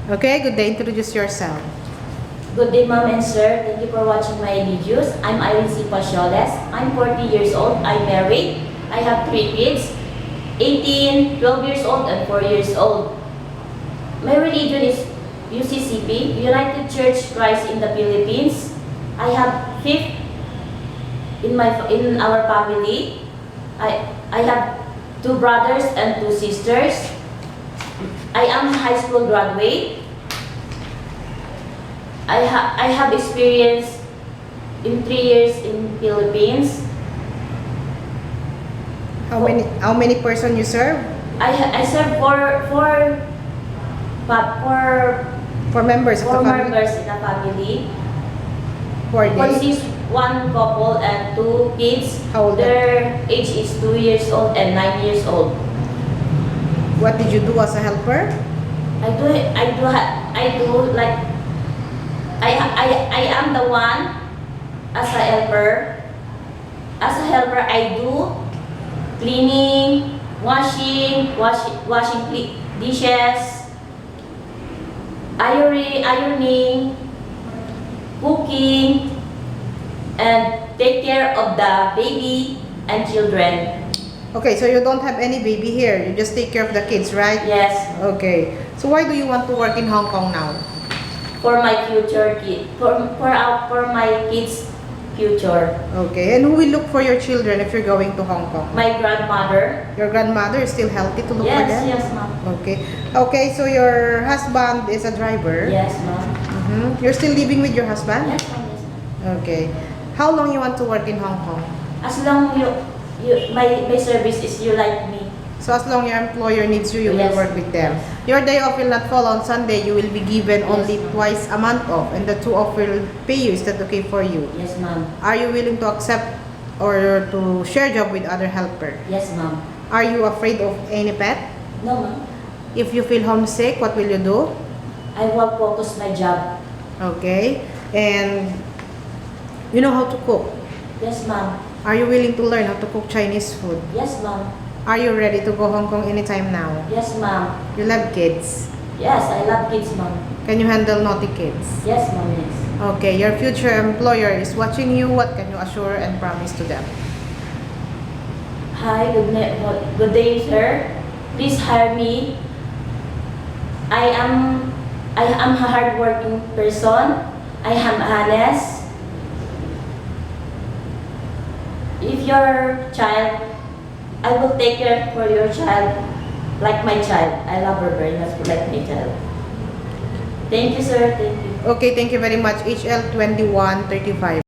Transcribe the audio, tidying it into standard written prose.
Okay, good day. Introduce yourself. Good day, ma'am and sir. Thank you for watching my videos. I'm Irene C. Pasioles. I'm 40 years old. I'm married. I have 3 kids, 18, 12 years old, and 4 years old. My religion is UCCP, United Church Christ in the Philippines. I have 5 in our family. I have 2 brothers and 2 sisters. I am high school graduate. I have experience in 3 years in Philippines. How many person you serve? I serve four Members of the family. members in the family. 4 days. Consists 1 couple and 2 kids. How old? Their age is 2 years old and 9 years old. What did you do as a helper? I am the one as a helper. As a helper, I do cleaning, washing dishes, ironing, cooking, and take care of the baby and children. Okay, so you don't have any baby here. You just take care of the kids, right? Yes, Okay. So why do you want to work in Hong Kong now? for my future kid, for my kids' future. Okay. And who will look for your children if you're going to Hong Kong? My grandmother. Your grandmother is still healthy to look for them? Yes, ma'am. Okay. Okay, so your husband is a driver? Yes, ma'am. You're still living with your husband? Yes, ma'am. Yes, ma'am. Okay. How long you want to work in Hong Kong? As long my service is you like me. So as long your employer needs you, you Yes. will work with them. Your day off will not fall on Sunday. You will be given Yes. only twice a month off, and the 2 off will pay you. Is that okay for you? Yes, ma'am. Are you willing to accept or to share job with other helper? Yes, ma'am. Are you afraid of any pet? No, ma'am. If you feel homesick, what will you do? I will focus my job. Okay. And you know how to cook. Yes, ma'am. Are you willing to learn how to cook Chinese food? Yes, ma'am. Are you ready to go Hong Kong anytime now? Yes, ma'am. You love kids. Yes, I love kids, ma'am. Can you handle naughty kids? Yes, ma'am. Yes. Okay, your future employer is watching you. What can you assure and promise to them? Hi, good day, sir. Please hire me. I am a hardworking person. I am honest. If your child, I will take care for your child like my child. I love her very much like my child. Thank you, sir. Thank you. Okay, thank you very much. HL 2135.